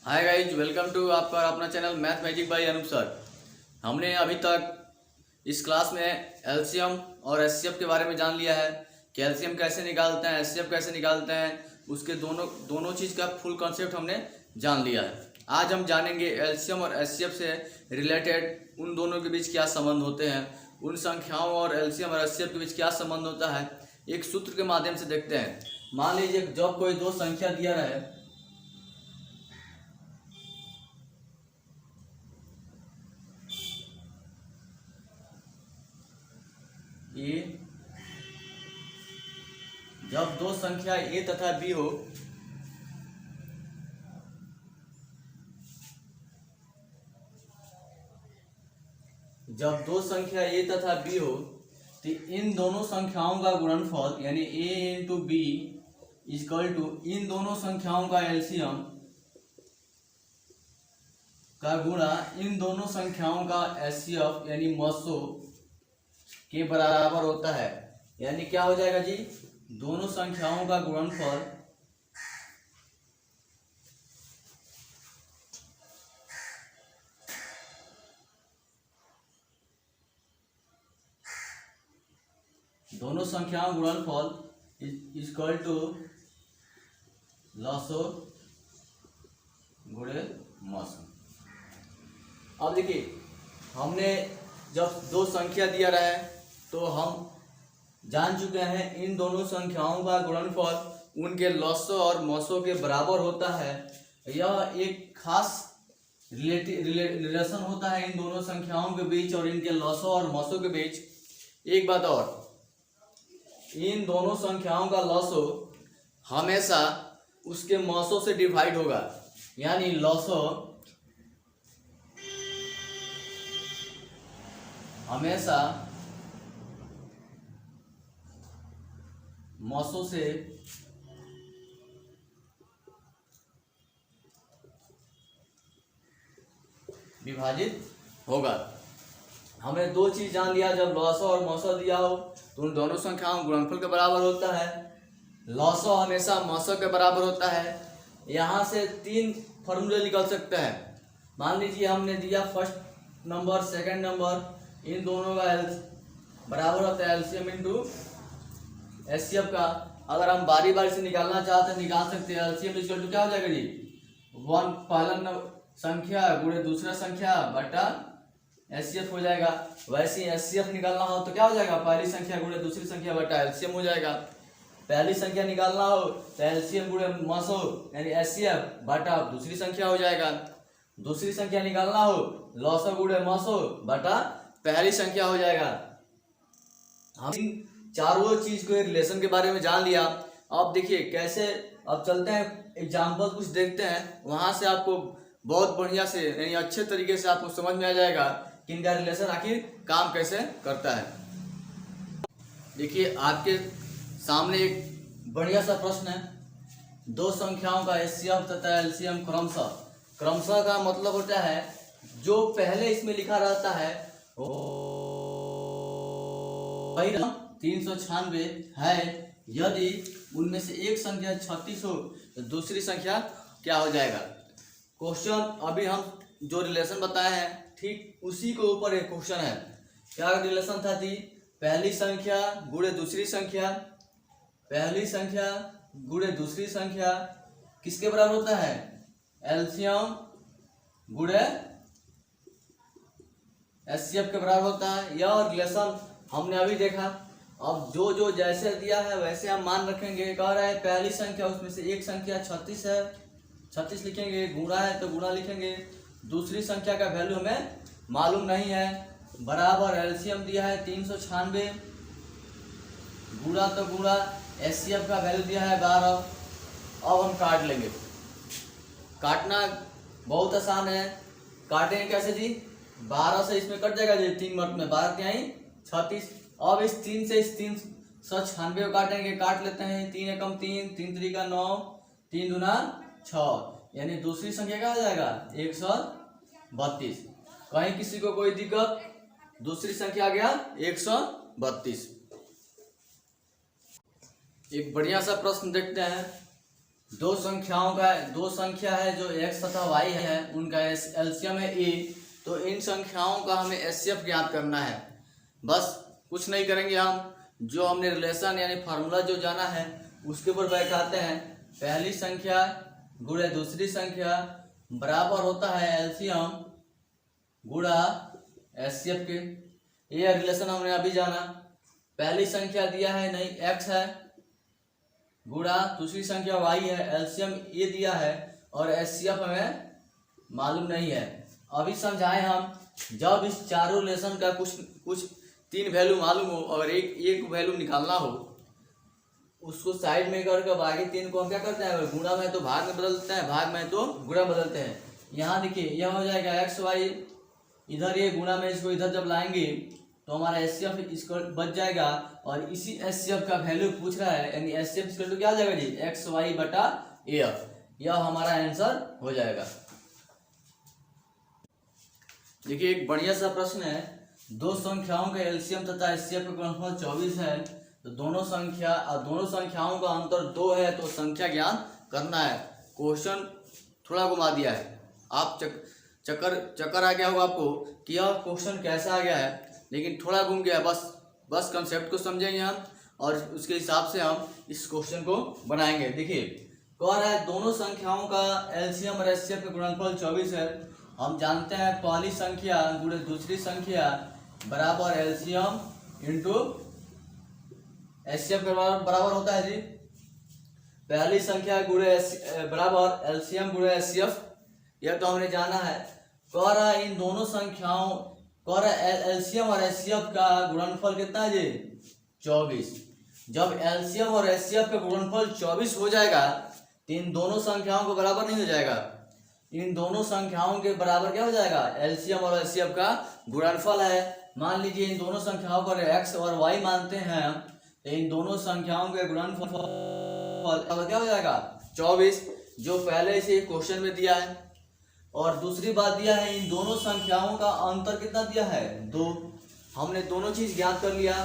Hi guys, welcome to आपका अपना channel math magic by Anup sir. हमने अभी तक इस क्लास में एलसीएम और एचसीएफ के बारे में जान लिया है। कैल्शियम कैसे निकालते हैं, एचसीएफ कैसे निकालते हैं, उसके दोनों चीज़ का फुल कॉन्सेप्ट हमने जान लिया है। आज हम जानेंगे एलसीएम और एचसीएफ से रिलेटेड उन दोनों के बीच क्या संबंध होते हैं, उन संख्याओं और एलसीएम और एचसीएफ के बीच क्या संबंध होता है, एक सूत्र के माध्यम से देखते हैं। मान लीजिए जब कोई दो संख्या दिया रहे, ए जब दो संख्या ए तथा बी हो, जब दो संख्या ए तथा बी हो तो इन दोनों संख्याओं का गुणनफल यानी ए इंटू बी इक्वल टू इन दोनों संख्याओं का एलसीएम का गुणा इन दोनों संख्याओं का एचसीएफ यानी मसो के बराबर होता है। यानी क्या हो जाएगा जी, दोनों संख्याओं का गुणनफल इक्वल टू लसो गुणे मसो। अब देखिए, हमने जब दो संख्या दिया रहा है तो हम जान चुके हैं इन दोनों संख्याओं का गुणनफल उनके लसो और मसो के बराबर होता है। यह एक खास रिलेशन होता है इन दोनों संख्याओं के बीच और इनके लसो और मसो के बीच। एक बात और, इन दोनों संख्याओं का लसो हमेशा उसके मसो से डिवाइड होगा, यानी लसो हमेशा मसो से विभाजित होगा। हमने दो चीज जान लिया, जब लसो और मसो दिया हो तो उन दोनों संख्याओं गुणनफल के बराबर होता है। लसो हमेशा मसो के बराबर होता है। यहाँ से तीन फॉर्मूले निकल सकते हैं। मान लीजिए हमने दिया फर्स्ट नंबर, सेकंड नंबर, इन दोनों का बराबर होता है एलसीएम इंटू एचसीएफ का। अगर हम बारी बारी से निकालना चाहते हैं निकाल सकते हैं। एलसीएम इक्वल टू क्या हो जाएगा जी, वन पहला संख्या गुणे दूसरा संख्या बटा एचसीएफ हो जाएगा। वैसे ही एचसीएफ निकालना हो तो क्या हो जाएगा, पहली संख्या गुणे दूसरी संख्या बटा एलसीएम हो जाएगा। पहली संख्या निकालना हो तो एलसीएम गुणे मसो यानी एचसीएफ बटा दूसरी संख्या हो जाएगा। दूसरी संख्या निकालना हो लसो गुणे मसो बटा पहली संख्या हो जाएगा। हम इन चारों चीज को रिलेशन के बारे में जान लिया। अब देखिए कैसे, अब चलते हैं एग्जाम्पल कुछ देखते हैं, वहां से आपको बहुत बढ़िया से यानी अच्छे तरीके से आपको समझ में आ जाएगा कि इनका रिलेशन आखिर काम कैसे करता है। देखिए आपके सामने एक बढ़िया सा प्रश्न है, दो संख्याओं का एचसीएफ तथा एलसीएम क्रमशः का मतलब होता है जो पहले इसमें लिखा रहता है वही 396 है। यदि उनमें से एक संख्या 36 हो तो दूसरी संख्या क्या हो जाएगा। क्वेश्चन अभी हम जो रिलेशन बताए हैं ठीक उसी के ऊपर एक क्वेश्चन है। क्या रिलेशन था जी, पहली संख्या गुणे दूसरी संख्या, पहली संख्या गुणे दूसरी संख्या किसके बराबर होता है, एलसीएम गुणे एचसीएफ के बराबर होता है। यह रिलेशन हमने अभी देखा। अब जो जैसे दिया है वैसे हम मान रखेंगे। कह रहा है पहली संख्या उसमें से एक संख्या 36 है, 36 लिखेंगे, गुणा है तो गुणा लिखेंगे। दूसरी संख्या का वैल्यू हमें मालूम नहीं है, बराबर एलसीएम दिया है 396, गुणा तो गुणा, एचसीएफ का वैल्यू दिया है 12। अब हम काट लेंगे। काटना बहुत आसान है, काटेंगे कैसे जी, 12 से इसमें कट जाएगा जी, 3 मत में 12 क्या ही 36। अब इस 3 से इस 396 को काटेंगे, काट लेते हैं, 3 एकम 3, 3 त्रिका 9, 3 दूना 6, यानी दूसरी संख्या क्या हो जाएगा 132। कहीं किसी को कोई दिक्कत, दूसरी संख्या आ गया 132। एक बढ़िया सा प्रश्न देखते हैं। दो संख्या है जो x तथा y है, उनका एलसीएम है a। तो इन संख्याओं का हमें एचसीएफ ज्ञात करना है। बस कुछ नहीं करेंगे, हम जो हमने रिलेशन यानी फार्मूला जो जाना है उसके ऊपर बैठाते हैं। पहली संख्या गुणा दूसरी संख्या बराबर होता है एलसीएम गुणा एचसीएफ के। ये रिलेशन हमने अभी जाना। पहली संख्या दिया है नहीं x है, गुणा दूसरी संख्या y है, एलसीएम ये दिया है और एचसीएफ हमें मालूम नहीं है। अभी समझाएं हम, जब इस चारों रिलेशन का कुछ 3 वैल्यू मालूम हो और एक वैल्यू निकालना हो, उसको साइड में करके बाकी 3 को हम क्या करते हैं, गुणा में तो भाग में बदलते हैं, भाग में तो गुणा बदलते हैं। यहाँ देखिए यह हो जाएगा एक्स वाई, इधर ये गुणा में इसको इधर जब लाएंगे तो हमारा एचसीएफ इसको बच जाएगा। और इसी एचसीएफ का वैल्यू पूछ रहा है, यानी एचसीएफ इसका तो क्या आ जाएगा जी, एक्स वाई बटा एफ। यह हमारा आंसर हो जाएगा। देखिए एक बढ़िया सा प्रश्न है, दो संख्याओं का एलसीएम तथा एचसीएफ का गुणनफल 24 है, तो दोनों संख्याओं का अंतर 2 है, तो संख्या ज्ञात करना है। क्वेश्चन थोड़ा घुमा दिया है, आप चक्कर आ गया होगा आपको कि यह क्वेश्चन कैसा आ गया है, लेकिन थोड़ा घूम गया। बस कंसेप्ट को समझेंगे हम और उसके हिसाब से हम इस क्वेश्चन को बनाएंगे। देखिए कह रहा है दोनों संख्याओं का एलसीएम और एचसीएफ का गुणनफल 24 है। हम जानते हैं पहली संख्या गुणे दूसरी संख्या बराबर एलसीएम इंटू एचसीएफ के बराबर होता है जी। पहली संख्या गुणे बराबर एलसीएम गुणे एचसीएफ, यह तो हमने जाना है। कह रहा है इन दोनों संख्याओं, कह रहा है एलसीएम और एचसीएफ का गुणनफल कितना है जी, 24। जब एलसीएम और एचसीएफ का गुणनफल 24 हो जाएगा तो इन दोनों संख्याओं को बराबर नहीं हो जाएगा। इन दोनों संख्याओं के बराबर क्या हो जाएगा, एलसीएम और एचसीएफ का गुणनफल है। मान लीजिए इन दोनों संख्याओं को x और y मानते हैं, तो इन दोनों संख्याओं के गुणनफल क्या हो जाएगा, 24, जो पहले से क्वेश्चन में दिया है। और दूसरी बात दिया है इन दोनों संख्याओं का अंतर कितना दिया है, 2। हमने दोनों चीज ज्ञात कर लिया।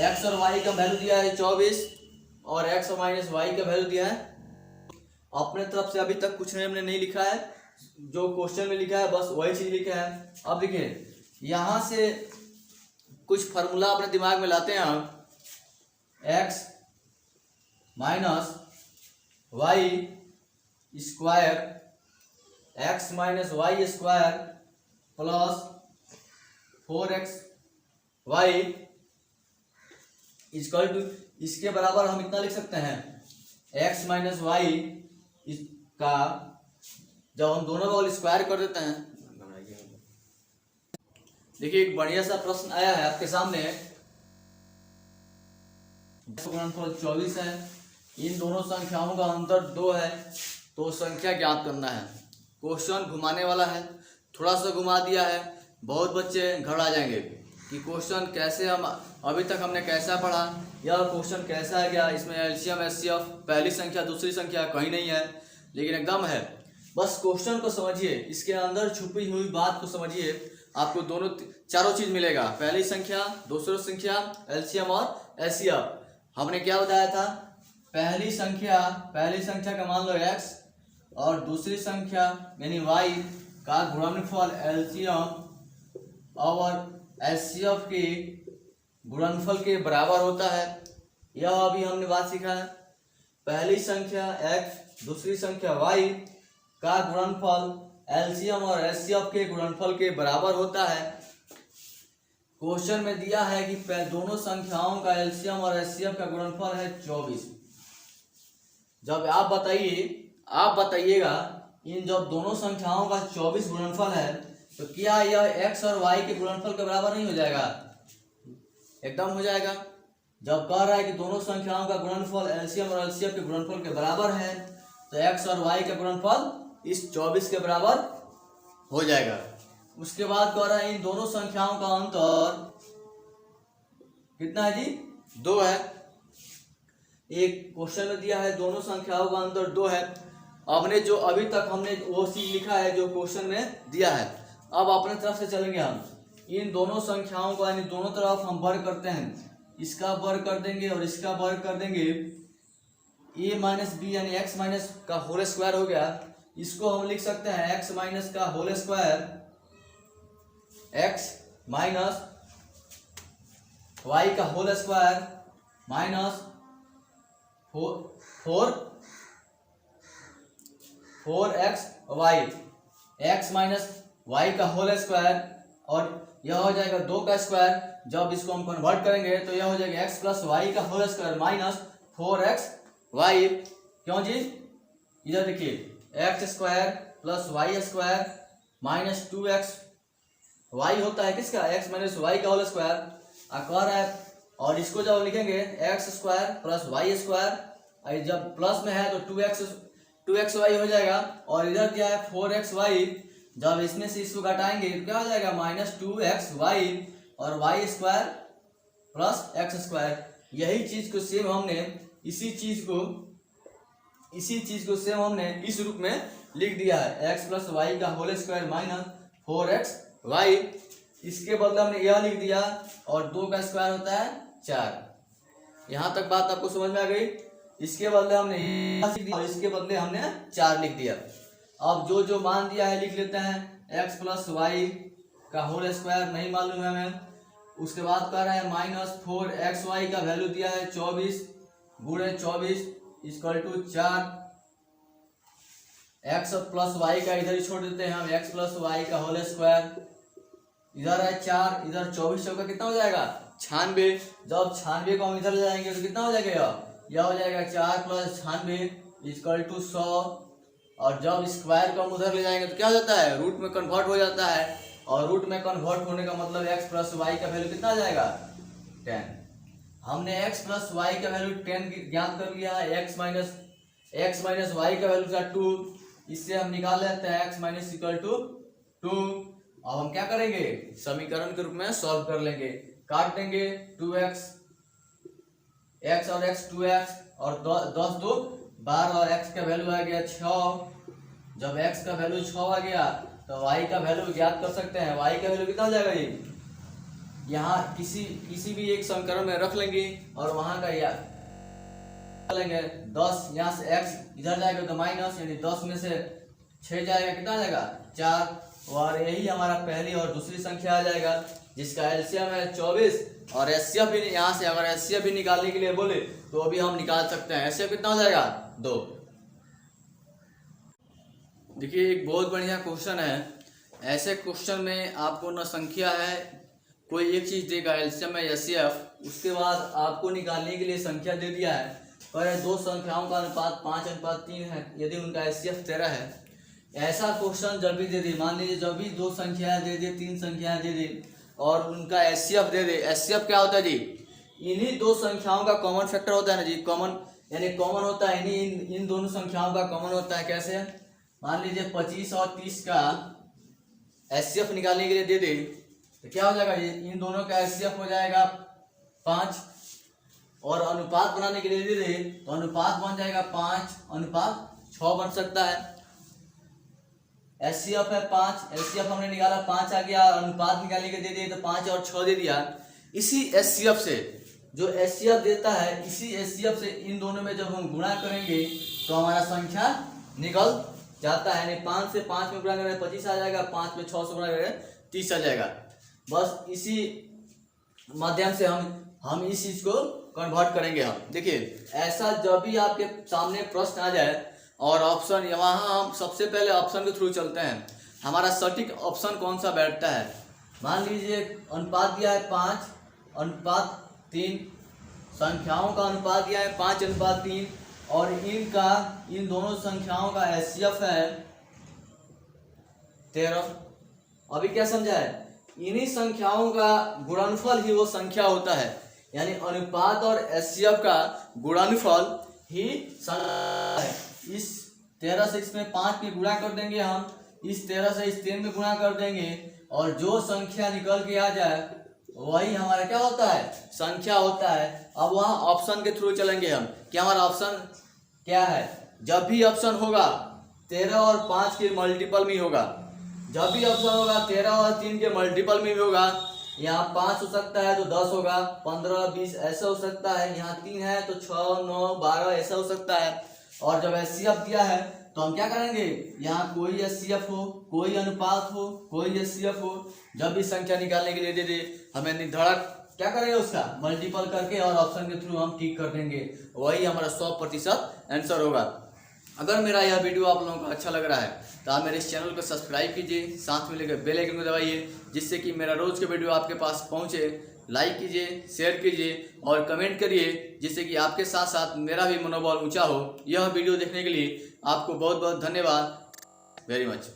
x और y का वैल्यू दिया है 24 और x और माइनस y का वैल्यू दिया है। अपने तरफ से अभी तक कुछ हमने नहीं लिखा है, जो क्वेश्चन में लिखा है बस वही चीज लिखा है। अब देखिए यहां से कुछ फार्मूला अपने दिमाग में लाते हैं हम, x minus y square, x minus y square plus 4x y equal to, इसके बराबर हम इतना लिख सकते हैं, x माइनस वाई का जब हम दोनों का होल स्क्वायर कर देते हैं। देखिए एक बढ़िया सा प्रश्न आया है आपके सामने, गुणनफल 24 है, इन दोनों संख्याओं का अंतर 2 है, तो संख्या ज्ञात करना है। क्वेश्चन घुमाने वाला है, थोड़ा सा घुमा दिया है, बहुत बच्चे घबरा जाएंगे कि क्वेश्चन कैसे, हम अभी तक हमने कैसा पढ़ा, यह क्वेश्चन कैसा आ गया, इसमें एलसीएम एचसीएफ पहली संख्या दूसरी संख्या कहीं नहीं है, लेकिन एकदम है। बस क्वेश्चन को समझिए, इसके अंदर छुपी हुई बात को समझिए, आपको चारों चीज मिलेगा, पहली संख्या दूसरी संख्या एलसीएम और एचसीएफ। हमने क्या बताया था, पहली संख्या का मान लो x और दूसरी संख्या यानी y का गुणनफल एलसीएम और एचसीएफ के गुणनफल के बराबर होता है। यह अभी हमने बात सीखा है। पहली संख्या x दूसरी संख्या y का गुणनफल एलसीएम और एचसीएफ के गुणनफल के बराबर होता है। क्वेश्चन में दिया है कि दोनों संख्याओं का एलसीएम और एचसीएफ का गुणनफल है 24। जब आप बताइएगा इन जब दोनों संख्याओं का 24 गुणनफल है, तो क्या यह x और y के गुणनफल के बराबर नहीं हो जाएगा, एकदम हो जाएगा। जब कह रहा है कि दोनों संख्याओं का गुणनफल एलसीएम और एचसीएफ के गुणनफल के बराबर है, तो x और y का गुणनफल इस 24 के बराबर हो जाएगा। उसके बाद कह रहा है इन दोनों संख्याओं का अंतर कितना है जी, 2 है। एक क्वेश्चन में दिया है दोनों संख्याओं का अंतर 2 है। हमने जो अभी तक हमने वो चीज लिखा है जो क्वेश्चन में दिया है। अब अपने तरफ से चलेंगे हम, इन दोनों संख्याओं को यानी दोनों तरफ हम वर्ग करते हैं, इसका वर्ग कर देंगे और इसका वर्ग कर देंगे, ए माइनस बी यानी एक्स माइनस का होल स्क्वायर हो गया। इसको हम लिख सकते हैं एक्स माइनस का whole square, X minus Y का whole square minus four X Y, X minus Y का होल स्क्वायर, और यह हो जाएगा 2 का स्क्वायर। जब इसको हम कन्वर्ट करेंगे तो यह हो जाएगा एक्स प्लस वाई का whole square minus 4x y. क्यों जी, इधर देखिए x square plus y square minus 2x y होता है किसका, एक्स माइनस वाई का होल स्क्वायर कह रहा है। और इसको जब लिखेंगे x square plus y square, जब प्लस में है तो 2x वाई हो जाएगा। और इधर क्या है 4x वाई, जब इसमें से इसको घटाएंगे तो क्या हो जाएगा माइनस 2x वाई और y square plus x square. यही चीज को सेम हमने इसी चीज को सेम हमने इस रूप में लिख दिया है, एक्स प्लस वाई का whole square minus 4x y. इसके बदले हमने यह लिख दिया, और 2 का स्क्वायर होता है 4। यहाँ तक बात आपको समझ में आ गई। इसके बदले हमने लिख दिया और इसके बदले हमने 4 लिख दिया। अब जो जो मान दिया है लिख लेते हैं, एक्स प्लस वाई का होल स्क्वायर नहीं मालूम है हमें। उसके बाद कह रहा है माइनस 4x वाई का वैल्यू दिया है 24 गुणे 24 equal to 4। X plus y का इधर ही छोड़ देते हैं हम, एक्स प्लस वाई का होल स्क्वायर, इधर है 4, इधर 24 का कितना हो जाएगा 96। जब 96 को हम इधर ले जाएंगे तो कितना हो जाएगा, यह हो जाएगा 4 प्लस 96 इक्वल टू 100। और जब स्क्वायर को हम उधर ले जाएंगे तो क्या हो जाता है, रूट में कन्वर्ट हो जाता है। और रूट में कन्वर्ट होने का मतलब एक्स प्लस वाई का वैल्यू कितना आ जाएगा 10। हमने एक्स प्लस वाई का वैल्यू 10 ज्ञात कर लिया है। एक्स माइनस वाई का वैल्यू था 2, इससे हम निकाल लेते हैं एक्स माइनस इक्वल टू 2। अब हम क्या करेंगे, समीकरण के रूप में सॉल्व कर लेंगे, काट देंगे 2x, x और x 2x और 10 2 12 और x का वैल्यू आ गया 6। जब x का वैल्यू 6 आ गया तो y का वैल्यू ज्ञात कर सकते हैं। y का वैल्यू कितना हो जाएगा जी, यहाँ किसी भी एक समीकरण में रख लेंगे और वहां का या लेंगे 10, यहाँ से x इधर जाएगा तो माइनस, यानी 10 में से 6 जाएगा कितना आ जाएगा 4। और यही हमारा पहली और दूसरी संख्या आ जाएगा जिसका एलसीएम है 24। और एचसीएफ भी यहाँ से अगर एचसीएफ भी निकालने के लिए बोले तो अभी हम निकाल सकते हैं। एचसीएफ कितना हो जाएगा 2। देखिए एक बहुत बढ़िया क्वेश्चन है। ऐसे क्वेश्चन में आपको न संख्या है, कोई एक चीज देगा एलसीएम है एचसीएफ, उसके बाद आपको निकालने के लिए संख्या दे दिया है और दो संख्याओं का अनुपात 5:3 है, यदि उनका एचसीएफ 13 है। ऐसा क्वेश्चन जब भी दे दे, मान लीजिए जब भी 2 संख्याएं दे दे, 3 संख्याएं दे दे और उनका एचसीएफ दे दे। एचसीएफ क्या होता है जी, इन्हीं 2 संख्याओं का कॉमन फैक्टर होता है ना जी, कॉमन यानी कॉमन होता है इन दोनों संख्याओं का कॉमन होता है। कैसे, मान लीजिए 25 और 30 का एचसीएफ निकालने के लिए दे दे तो क्या हो जाएगा, इन दोनों का एचसीएफ हो जाएगा 5। और अनुपात बनाने के लिए दे दे तो अनुपात बन जाएगा 5:6 बन सकता है। एचसीएफ है 5, एचसीएफ हमने निकाला 5 आ गया, अनुपात निकालने के दे दिए तो 5 और 6 दे दिया। इसी एचसीएफ से जो एचसीएफ देता है, इसी एचसीएफ से इन दोनों में जब हम गुणा करेंगे तो हमारा संख्या निकल जाता है। यानी 5 से 5 में गुणा करेंगे 25 आ जाएगा, 5 में 6 से गुणा करेंगे 30 आ जाएगा। बस इसी माध्यम से हम इस चीज को कन्वर्ट करेंगे। हम देखिए ऐसा जब भी आपके सामने प्रश्न आ जाए और ऑप्शन, वहाँ हम सबसे पहले ऑप्शन के थ्रू चलते हैं। हमारा सटीक ऑप्शन कौन सा बैठता है, मान लीजिए अनुपात दिया है 5:3, संख्याओं का अनुपात दिया है 5:3 और इन दोनों संख्याओं का एचसीएफ है 13। अभी क्या समझा है, इन्हीं संख्याओं का गुणनफल ही वो संख्या होता है, यानी अनुपात और एचसीएफ का गुणनफल ही संख्या है। इस 13 से इसमें 5 में गुणा कर देंगे हम, इस 13 से इस 3 में गुणा कर देंगे और जो संख्या निकल के आ जाए वही हमारा क्या होता है, संख्या होता है। अब वहाँ ऑप्शन के थ्रू चलेंगे हम कि हमारा ऑप्शन क्या है। जब भी ऑप्शन होगा 13 और 5 के मल्टीपल में होगा, जब भी ऑप्शन होगा 13 और 3 के मल्टीपल में भी होगा, यहाँ 5 हो सकता है तो 10 होगा, 15 20 ऐसा हो सकता है, यहाँ 3 है तो 6 9 12 ऐसा हो सकता है। और जब HCF दिया है तो हम क्या करेंगे, यहाँ कोई HCF हो, कोई अनुपात हो, कोई HCF हो, जब भी संख्या निकालने के लिए दे दे हमें निर्धारक क्या करेंगे उसका मल्टीपल करके और ऑप्शन के थ्रू हम ठीक कर देंगे, वही हमारा 100% आंसर होगा। अगर मेरा यह वीडियो आप लोगों को अच्छा लग रहा है तो आप मेरे इस चैनल को सब्सक्राइब कीजिए, साथ में लेकर बेल आइकन को दबाइए, जिससे कि मेरा रोज के वीडियो आपके पास पहुंचे। लाइक कीजिए, शेयर कीजिए और कमेंट करिए, जिससे कि आपके साथ साथ मेरा भी मनोबल ऊंचा हो। यह वीडियो देखने के लिए आपको बहुत बहुत धन्यवाद, वेरी मच।